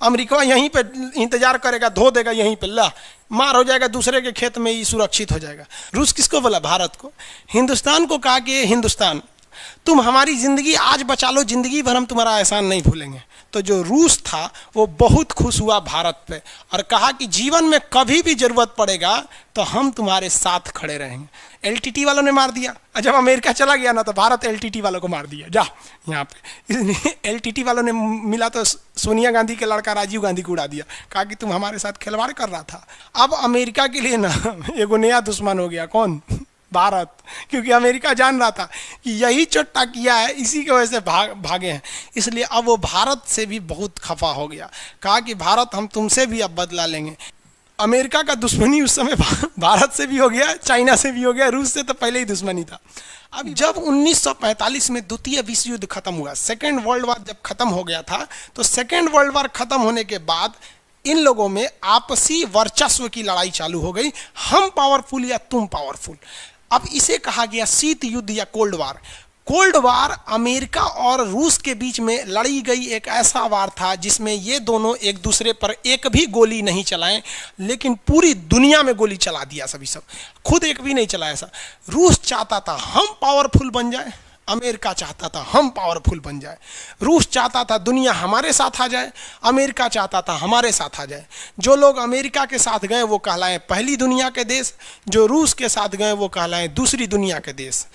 America यहीं पे इंतजार करेगा, धो देगा यहीं पे, ला मार हो जाएगा, दूसरे के खेत में ही सुरक्षित हो जाएगा। रूस किसको बोला? भारत को। हिंदुस्तान को कहा कि हिंदुस्तान तुम हमारी ज़िंदगी आज बचा लो, ज़िंदगी भर हम तुम्हारा एहसान नहीं भूलेंगे। तो जो रूस था वो बहुत खुश हुआ भारत पे और कहा कि जीवन में कभी भी ज़रूरत पड़ेगा तो हम तुम्हारे साथ खड़े रहेंगे। एलटीटी वालों ने मार दिया, और जब अमेरिका चला गया ना तो भारत एलटीटी वालों को मार दिया, जा यहाँ पे। इसलिए एलटीटी वालों ने मिला तो सोनिया गांधी के लड़का राजीव गांधी को उड़ा दिया, कहा कि तुम हमारे साथ खिलवाड़ कर रहा था। अब अमेरिका के लिए ना एगो नया दुश्मन हो गया, कौन? भारत। क्योंकि अमेरिका जान रहा था कि यही चोट्टा किया है, इसी की वजह से भागे हैं, इसलिए अब वो भारत से भी बहुत खफा हो गया। कहा कि भारत हम तुमसे भी अब बदला लेंगे। अमेरिका का दुश्मनी उस समय भारत से भी हो गया, चाइना से भी हो गया, रूस से तो पहले ही दुश्मनी था। अब जब 1945 में द्वितीय विश्व युद्ध खत्म हुआ, सेकेंड वर्ल्ड वार जब खत्म हो गया था, तो सेकेंड वर्ल्ड वार खत्म होने के बाद इन लोगों में आपसी वर्चस्व की लड़ाई चालू हो गई, हम पावरफुल या तुम पावरफुल। अब इसे कहा गया शीत युद्ध या cold war. Cold war America और रूस के बीच में लड़ी गई एक ऐसा वार था जिसमें ये दोनों एक दूसरे पर एक भी गोली नहीं चलाएं, लेकिन पूरी दुनिया में गोली चला दिया सभी, सब खुद एक भी नहीं चलाया। ऐसा रूस चाहता था हम पावरफुल बन जाए, अमेरिका चाहता था हम पावरफुल बन जाए। रूस चाहता था दुनिया हमारे साथ आ जाए, अमेरिका चाहता था हमारे साथ आ जाए। जो लोग अमेरिका के साथ गए वो कहलाएं पहली दुनिया के देश, जो रूस के साथ गए वो कहलाएं दूसरी दुनिया के देश।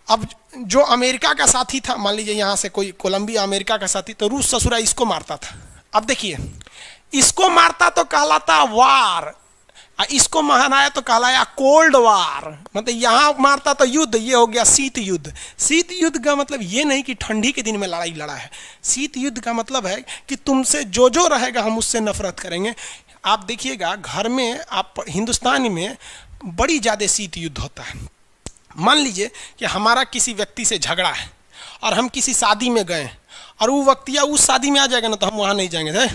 अब जो अमेरिका का साथी था, मान लीजिए यहाँ से कोई कोलंबिया अमेरिका का साथी, तो रूस ससुरा इसको मारता था। अब देखिए, इसको मारता तो कहलाता वार, इसको महानाया तो कहलाया कोल्ड वार। मतलब यहाँ मारता तो युद्ध, ये हो गया शीत युद्ध। शीत युद्ध का मतलब ये नहीं कि ठंडी के दिन में लड़ाई लड़ा है। शीत युद्ध का मतलब है कि तुमसे जो जो रहेगा हम उससे नफरत करेंगे। आप देखिएगा घर में, आप हिंदुस्तान में बड़ी ज़्यादा शीत युद्ध होता है। मान लीजिए कि हमारा किसी व्यक्ति से झगड़ा है और हम किसी शादी में गए और वो व्यक्ति उस शादी में आ जाएगा ना तो हम वहाँ नहीं जाएंगे।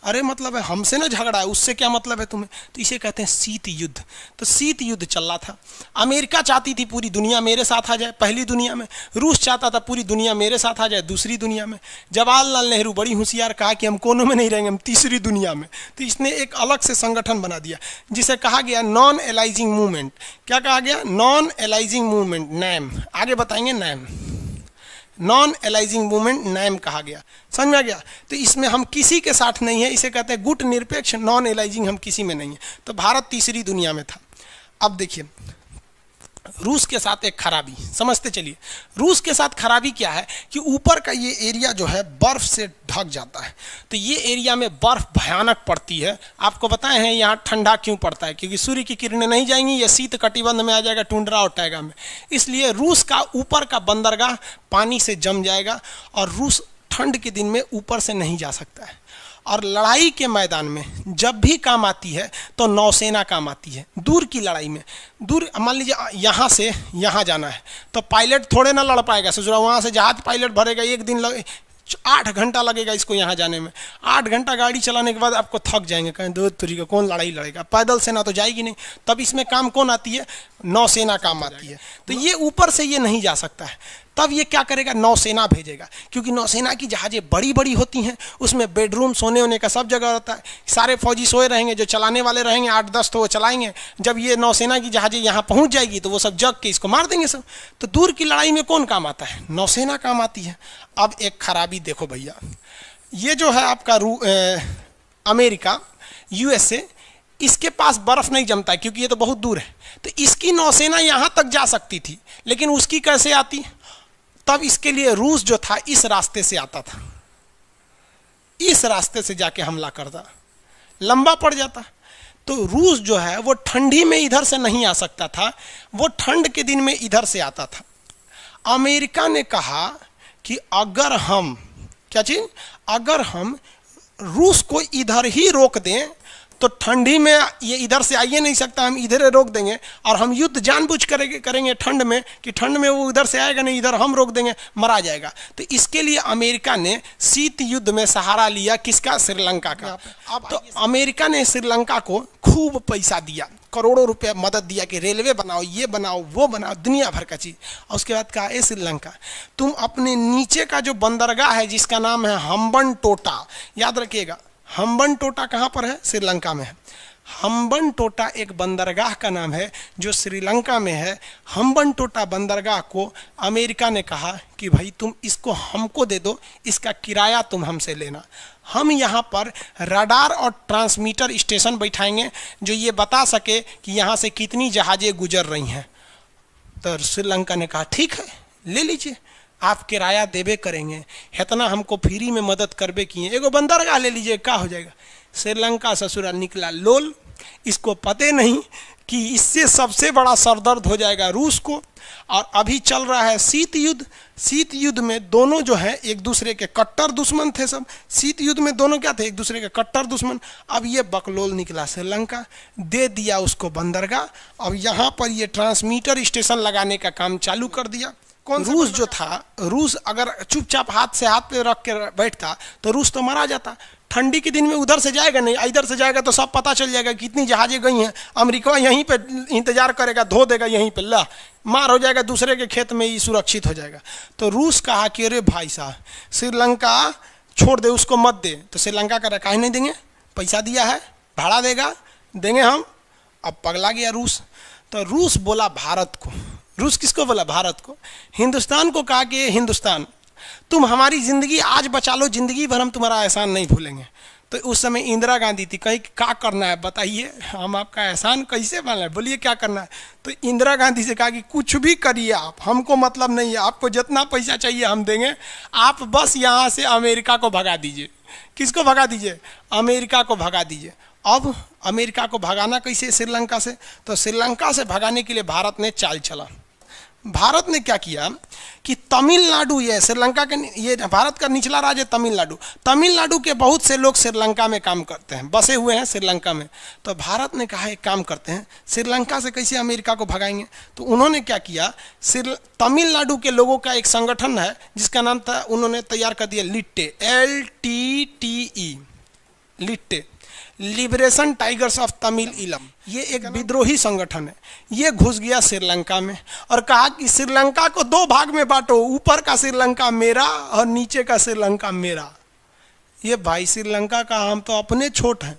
अरे मतलब है हमसे ना झगड़ा है, उससे क्या मतलब है तुम्हें? तो इसे कहते हैं शीत युद्ध। तो शीत युद्ध चल रहा था। अमेरिका चाहती थी पूरी दुनिया मेरे साथ आ जाए पहली दुनिया में, रूस चाहता था पूरी दुनिया मेरे साथ आ जाए दूसरी दुनिया में। जवाहरलाल नेहरू बड़ी होशियार कहा कि हम कोनों में नहीं रहेंगे, हम तीसरी दुनिया में। तो इसने एक अलग से संगठन बना दिया जिसे कहा गया नॉन एलाइजिंग मूवमेंट। क्या कहा गया? Non aligning movement, NAM. आगे बताएंगे NAM, non aligning movement NAM कहा गया। समझ में आ गया? तो इसमें हम किसी के साथ नहीं है, इसे कहते हैं गुट निरपेक्ष, नॉन एलाइजिंग, हम किसी में नहीं है। तो भारत तीसरी दुनिया में था। अब देखिए रूस के साथ एक खराबी समझते चलिए। रूस के साथ खराबी क्या है कि ऊपर का ये एरिया जो है बर्फ से ढक जाता है, तो ये एरिया में बर्फ भयानक पड़ती है। आपको बताए हैं यहाँ ठंडा क्यों पड़ता है, क्योंकि सूर्य की किरणें नहीं जाएंगी, ये शीत कटिबंध में आ जाएगा, टुंड्रा और टैगा में। इसलिए रूस का ऊपर का बंदरगाह पानी से जम जाएगा और रूस ठंड के दिन में ऊपर से नहीं जा सकता है। और लड़ाई के मैदान में जब भी काम आती है तो नौसेना काम आती है। दूर की लड़ाई में, दूर मान लीजिए यहाँ से यहाँ जाना है तो पायलट थोड़े ना लड़ पाएगा, सोचो वहाँ से जहाज पायलट भरेगा, एक दिन 8 घंटा लगेगा इसको यहाँ जाने में। 8 घंटा गाड़ी चलाने के बाद आपको थक जाएंगे, कहें दो तरीका कौन लड़ाई लड़ेगा, पैदल सेना तो जाएगी नहीं। तब इसमें काम कौन आती है? नौसेना काम आती है। तो ये ऊपर से ये नहीं जा सकता है, तब ये क्या करेगा? नौसेना भेजेगा, क्योंकि नौसेना की जहाज़ें बड़ी बड़ी होती हैं, उसमें बेडरूम सोने होने का सब जगह होता है। सारे फौजी सोए रहेंगे, जो चलाने वाले रहेंगे 8-10 तो वो चलाएंगे। जब ये नौसेना की जहाज़ें यहाँ पहुँच जाएगी तो वो सब जग के इसको मार देंगे सब। तो दूर की लड़ाई में कौन काम आता है? नौसेना काम आती है। अब एक खराबी देखो भैया, ये जो है आपका अमेरिका, यूएसए, इसके पास बर्फ़ नहीं जमता है क्योंकि ये तो बहुत दूर है। तो इसकी नौसेना यहाँ तक जा सकती थी, लेकिन उसकी कैसे आती? तब इसके लिए रूस जो था इस रास्ते से आता था, इस रास्ते से जाके हमला करता, लंबा पड़ जाता। तो रूस जो है वो ठंडी में इधर से नहीं आ सकता था, वो ठंड के दिन में इधर से आता था। अमेरिका ने कहा कि अगर हम क्या चीज़, अगर हम रूस को इधर ही रोक दें तो ठंडी में ये इधर से आइए नहीं सकता, हम इधर रोक देंगे। और हम युद्ध जानबूझ करेंगे ठंड में कि ठंड में वो इधर से आएगा नहीं, इधर हम रोक देंगे, मरा जाएगा। तो इसके लिए अमेरिका ने शीत युद्ध में सहारा लिया, किसका? श्रीलंका का। अब तो अमेरिका ने श्रीलंका को खूब पैसा दिया, करोड़ों रुपए मदद दिया कि रेलवे बनाओ, ये बनाओ, वो बनाओ, दुनिया भर का चीज़। और उसके बाद कहा, ए श्रीलंका, तुम अपने नीचे का जो बंदरगाह है जिसका नाम है हम्बन टोटा, याद रखिएगा, हम्बनटोटा कहाँ पर है? श्रीलंका में है। हम्बनटोटा एक बंदरगाह का नाम है जो श्रीलंका में है। हम्बनटोटा बंदरगाह को अमेरिका ने कहा कि भाई तुम इसको हमको दे दो, इसका किराया तुम हमसे लेना। हम यहाँ पर रडार और ट्रांसमीटर स्टेशन बैठाएंगे जो ये बता सके कि यहाँ से कितनी जहाज़ें गुजर रही हैं। तो श्रीलंका ने कहा ठीक है, ले लीजिए, आप किराया देबे करेंगे, इतना हमको फ्री में मदद करबे किए, एगो बंदरगाह ले लीजिए, क्या हो जाएगा। श्रीलंका ससुरा निकला लोल, इसको पते नहीं कि इससे सबसे बड़ा सरदर्द हो जाएगा रूस को। और अभी चल रहा है शीत युद्ध। शीत युद्ध में दोनों जो है एक दूसरे के कट्टर दुश्मन थे सब। शीत युद्ध में दोनों क्या थे? एक दूसरे के कट्टर दुश्मन। अब ये बकलोल निकला श्रीलंका, दे दिया उसको बंदरगाह। अब यहाँ पर ये ट्रांसमीटर स्टेशन लगाने का काम चालू कर दिया। कौन रूस जो था, रूस अगर चुपचाप हाथ से हाथ पे रख के बैठता तो रूस तो मारा जाता। ठंडी के दिन में उधर से जाएगा नहीं, इधर से जाएगा तो सब पता चल जाएगा कितनी जहाजें गई हैं। अमेरिका यहीं पे इंतजार करेगा, धो देगा यहीं पे, ला मार हो जाएगा, दूसरे के खेत में ही सुरक्षित हो जाएगा। तो रूस कहा कि अरे भाई साहब श्रीलंका छोड़ दे, उसको मत दे। तो श्रीलंका का काहे नहीं देंगे, पैसा दिया है, भाड़ा देगा, देंगे हम। अब पगला गया रूस। तो रूस बोला भारत को, रूस किसको बोला? भारत को। हिंदुस्तान को कहा कि हिंदुस्तान तुम हमारी ज़िंदगी आज बचा लो, ज़िंदगी भर हम तुम्हारा एहसान नहीं भूलेंगे। तो उस समय इंदिरा गांधी थी, कहीं क्या करना है बताइए, हम आपका एहसान कैसे भूलें, बोलिए क्या करना है। तो इंदिरा गांधी से कहा कि कुछ भी करिए आप, हमको मतलब नहीं है, आपको जितना पैसा चाहिए हम देंगे, आप बस यहाँ से अमेरिका को भगा दीजिए। किसको भगा दीजिए? अमेरिका को भगा दीजिए। अब अमेरिका को भगाना कैसे श्रीलंका से? तो श्रीलंका से भगाने के लिए भारत ने चाल चला। भारत ने क्या किया कि तमिलनाडु, ये श्रीलंका के, ये भारत का निचला राज्य तमिलनाडु, तमिलनाडु के बहुत से लोग श्रीलंका में काम करते हैं, बसे हुए हैं श्रीलंका में। तो भारत ने कहा एक काम करते हैं, श्रीलंका से कैसे अमेरिका को भगाएंगे। तो उन्होंने क्या किया, तमिलनाडु के लोगों का एक संगठन है जिसका नाम था, उन्होंने तैयार कर दिया लिट्टे, LTTE, LTTE, liberation tigers of Tamil इलम। ये एक विद्रोही संगठन है। ये घुस गया श्रीलंका में और कहा कि श्रीलंका को दो भाग में बांटो, ऊपर का श्रीलंका मेरा और नीचे का श्रीलंका मेरा। ये भाई श्रीलंका का हम तो अपने छोट हैं,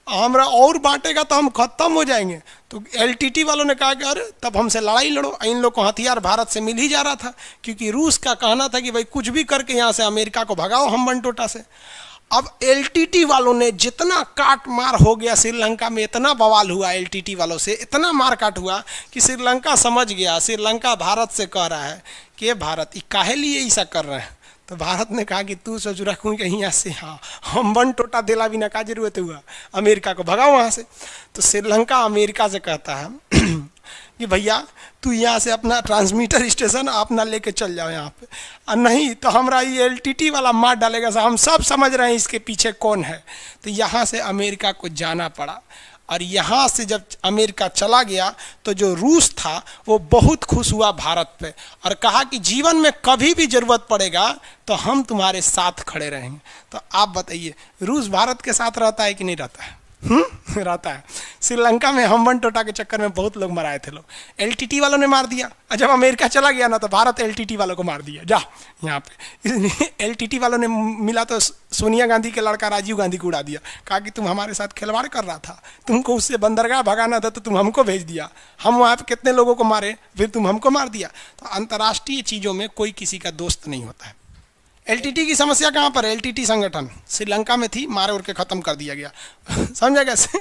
हमरा और बांटेगा तो हम खत्म हो जाएंगे। तो LTT वालों ने कहा कि अरे तब हमसे लड़ाई लड़ो। इन लोग को हथियार भारत से मिल ही जा रहा था, क्योंकि रूस का कहना था कि भाई कुछ भी करके यहाँ से अमेरिका को भगाओ हम्बनटोटा से। अब LTT वालों ने जितना काट मार हो गया श्रीलंका में, इतना बवाल हुआ LTT वालों से, इतना मार काट हुआ कि श्रीलंका समझ गया। श्रीलंका भारत से कह रहा है कि भारत ये काहे लिए ऐसा कर रहे हैं। तो भारत ने कहा कि तू सोच रखूँ कि यहाँ से, हाँ हम्बनटोटा देला बिना का जरूरत हुआ, अमेरिका को भगाओ वहाँ से। तो श्रीलंका अमेरिका से कहता है कि भैया तू यहाँ से अपना ट्रांसमीटर स्टेशन अपना लेके चल जाओ यहाँ पे, और नहीं तो हमारा ये LTT वाला मार डालेगा। हम सब समझ रहे हैं इसके पीछे कौन है। तो यहाँ से अमेरिका को जाना पड़ा। और यहाँ से जब अमेरिका चला गया तो जो रूस था वो बहुत खुश हुआ भारत पे और कहा कि जीवन में कभी भी ज़रूरत पड़ेगा तो हम तुम्हारे साथ खड़े रहेंगे। तो आप बताइए रूस भारत के साथ रहता है कि नहीं रहता है? रहता है। श्रीलंका में हम्बनटोटा के चक्कर में बहुत लोग मराए थे लोग, LTT वालों ने मार दिया। और जब अमेरिका चला गया ना तो भारत LTT वालों को मार दिया, जा यहाँ पे। इसलिए LTT वालों ने मिला तो सोनिया गांधी के लड़का राजीव गांधी को उड़ा दिया, कहा कि तुम हमारे साथ खिलवाड़ कर रहा था, तुमको उससे बंदरगाह भगाना था तो तुम हमको भेज दिया, हम वहाँ पे कितने लोगों को मारे, फिर तुम हमको मार दिया। तो अंतर्राष्ट्रीय चीज़ों में कोई किसी का दोस्त नहीं होता है। LTT की समस्या कहाँ पर है? LTT संगठन श्रीलंका में थी, मारे उड़ के ख़त्म कर दिया गया। समझा कैसे?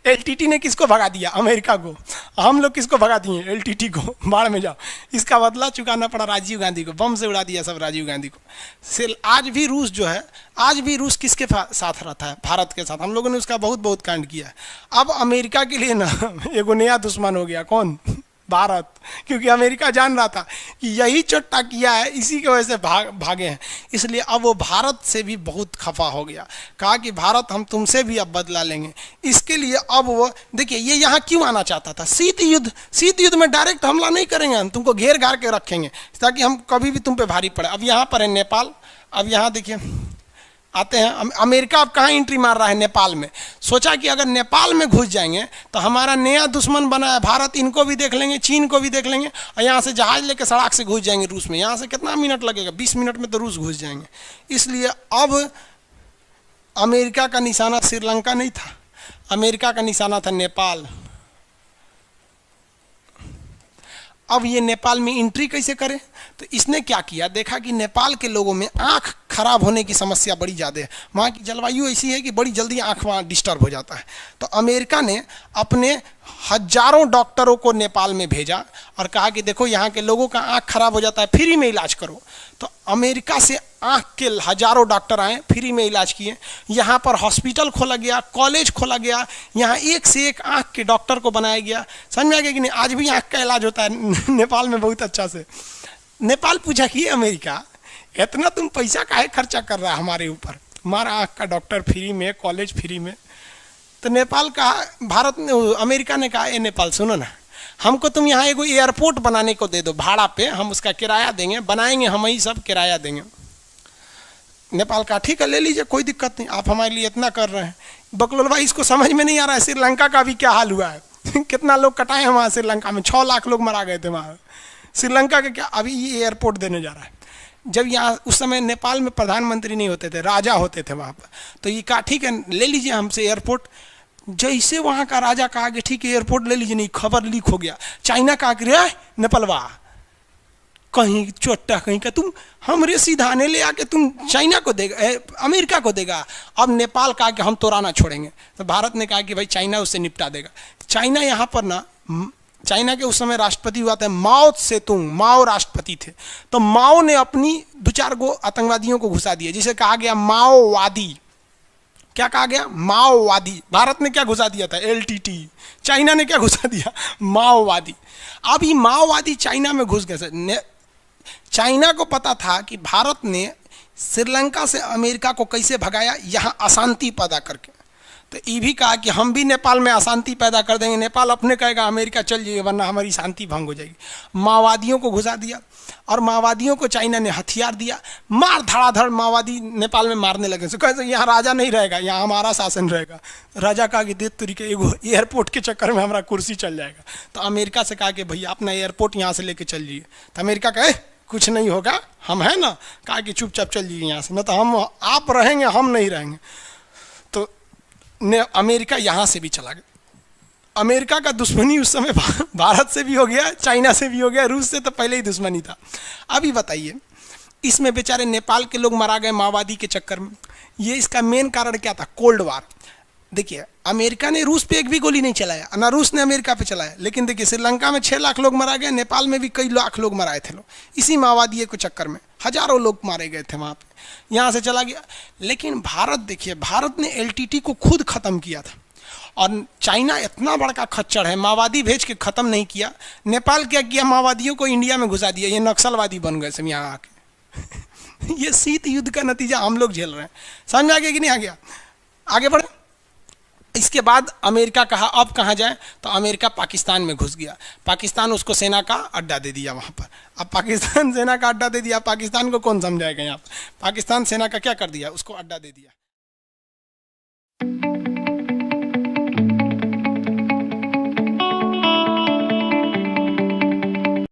LTT ने किसको भगा दिया? अमेरिका को। हम लोग किसको भगा दिए? LTT को, बाढ़ में जाओ। इसका बदला चुकाना पड़ा राजीव गांधी को, बम से उड़ा दिया सब राजीव गांधी को। आज भी रूस जो है, आज भी रूस किसके साथ रहता है? भारत के साथ। हम लोगों ने उसका बहुत बहुत कांड किया है। अब अमेरिका के लिए ना एगो नया दुश्मन हो गया, कौन? भारत। क्योंकि अमेरिका जान रहा था कि यही चोट्टा किया है, इसी की वजह से भागे हैं, इसलिए अब वो भारत से भी बहुत खफा हो गया। कहा कि भारत हम तुमसे भी अब बदला लेंगे। इसके लिए अब वो देखिए ये यहाँ क्यों आना चाहता था? शीत युद्ध में डायरेक्ट हमला नहीं करेंगे हम, तुमको घेर घार के रखेंगे ताकि हम कभी भी तुम पे भारी पड़े। अब यहाँ पर है नेपाल, अब यहाँ देखिए आते हैं अमेरिका अब कहाँ एंट्री मार रहा है? नेपाल में। सोचा कि अगर नेपाल में घुस जाएंगे तो हमारा नया दुश्मन बना है भारत, इनको भी देख लेंगे, चीन को भी देख लेंगे, और यहाँ से जहाज़ लेके सड़क से घुस जाएंगे रूस में। यहाँ से कितना मिनट लगेगा? 20 मिनट में तो रूस घुस जाएंगे। इसलिए अब अमेरिका का निशाना श्रीलंका नहीं था, अमेरिका का निशाना था नेपाल। अब ये नेपाल में एंट्री कैसे करे? तो इसने क्या किया, देखा कि नेपाल के लोगों में आँख खराब होने की समस्या बड़ी ज़्यादा है, वहाँ की जलवायु ऐसी है कि बड़ी जल्दी आँख वहाँ डिस्टर्ब हो जाता है। तो अमेरिका ने अपने हजारों डॉक्टरों को नेपाल में भेजा और कहा कि देखो यहाँ के लोगों का आँख खराब हो जाता है, फ्री में इलाज करो। तो अमेरिका से आँख के हजारों डॉक्टर आए, फ्री में इलाज किए। यहाँ पर हॉस्पिटल खोला गया, कॉलेज खोला गया, यहाँ एक से एक आँख के डॉक्टर को बनाया गया। समझ में आ गया कि नहीं? आज भी आँख का इलाज होता है नेपाल में बहुत अच्छा से। नेपाल पूछा कि अमेरिका इतना तुम पैसा काहे खर्चा कर रहा है हमारे ऊपर, तुम्हारा आँख का डॉक्टर फ्री में, कॉलेज फ्री में। तो नेपाल का भारत ने, अमेरिका ने कहा, ए नेपाल सुनो ना, हमको तुम यहाँ एगो एयरपोर्ट बनाने को दे दो भाड़ा पे, हम उसका किराया देंगे, बनाएंगे हम ही, सब किराया देंगे। नेपाल का ठीक है ले लीजिए, कोई दिक्कत नहीं, आप हमारे लिए इतना कर रहे हैं। बकलोलवा इसको समझ में नहीं आ रहा है श्रीलंका का भी क्या हाल हुआ है कितना लोग कटाए हैं वहाँ श्रीलंका में, 6 लाख लोग मरा गए थे वहाँ। श्रीलंका का क्या, अभी ये एयरपोर्ट देने जा रहा है। जब यहाँ उस समय नेपाल में प्रधानमंत्री नहीं होते थे, राजा होते थे वहाँ पर, तो ये कहा ठीक है ले लीजिए हमसे एयरपोर्ट। जैसे वहाँ का राजा कहा कि ठीक है एयरपोर्ट ले लीजिए, नहीं खबर लीक हो गया। चाइना कहा कि रे नेपालवा कहीं चोट्टा कहीं का, तुम हमरे सीधाने ले आके तुम चाइना को देगा, अमेरिका को देगा। अब नेपाल कहा कि हम तोड़ा ना छोड़ेंगे। तो भारत ने कहा कि भाई चाइना उससे निपटा देगा। चाइना यहाँ पर ना, चाइना के उस समय राष्ट्रपति हुआ था माओ त्से-तुंग, माओ राष्ट्रपति थे। तो माओ ने अपनी 2-4 गो आतंकवादियों को घुसा दिया, जिसे कहा गया माओवादी। क्या कहा गया? माओवादी। भारत ने क्या घुसा दिया था? LTT। चाइना ने क्या घुसा दिया? माओवादी। अब ये माओवादी चाइना में घुस गए। चाइना को पता था कि भारत ने श्रीलंका से अमेरिका को कैसे भगाया, यहाँ अशांति पैदा करके। तो ये भी कहा कि हम भी नेपाल में अशांति पैदा कर देंगे, नेपाल अपने कहेगा अमेरिका चल जाइए वरना हमारी शांति भंग हो जाएगी। माओवादियों को घुसा दिया और माओवादियों को चाइना ने हथियार दिया, मार धड़ाधड़ माओवादी नेपाल में मारने लगे। तो कहते यहाँ राजा नहीं रहेगा, यहाँ हमारा शासन रहेगा। राजा कहा कि दे तरीके एगो एयरपोर्ट के चक्कर में हमारा कुर्सी चल जाएगा। तो अमेरिका से कहा कि भैया अपना एयरपोर्ट यहाँ से लेके चल जाइए। तो अमेरिका कहे कुछ नहीं होगा, हम हैं ना, कहा कि चुपचाप चल जाइए यहाँ से, न तो हम आप रहेंगे हम नहीं रहेंगे। तो अमेरिका यहाँ से भी चला गया। अमेरिका का दुश्मनी उस समय भारत से भी हो गया, चाइना से भी हो गया, रूस से तो पहले ही दुश्मनी था। अभी बताइए इसमें बेचारे नेपाल के लोग मारा गए माओवादी के चक्कर में। ये इसका मेन कारण क्या था? Cold war. देखिए अमेरिका ने रूस पे एक भी गोली नहीं चलाया, ना रूस ने अमेरिका पे चलाया। लेकिन देखिए श्रीलंका में 6 लाख लोग मारा गए, नेपाल में भी कई लाख लोग मराए थे लोग, इसी माओवादी के चक्कर में हजारों लोग मारे गए थे वहाँ पे। यहाँ से चला गया। लेकिन भारत देखिए, भारत ने LTT को खुद ख़त्म किया था और चाइना इतना बड़का खच्चर है, माओवादी भेज के ख़त्म नहीं किया। नेपाल क्या किया? माओवादियों को इंडिया में घुसा दिया, ये नक्सलवादी बन गए सब यहाँ आके ये शीत युद्ध का नतीजा हम लोग झेल रहे हैं। समझ में आ गया कि नहीं आ गया? आगे बढ़े। इसके बाद अमेरिका कहा अब कहाँ जाए, तो अमेरिका पाकिस्तान में घुस गया। पाकिस्तान उसको सेना का अड्डा दे दिया वहाँ पर। अब पाकिस्तान सेना का अड्डा दे दिया, पाकिस्तान को कौन समझाएगा यहाँ पर? पाकिस्तान सेना का क्या कर दिया? उसको अड्डा दे दिया।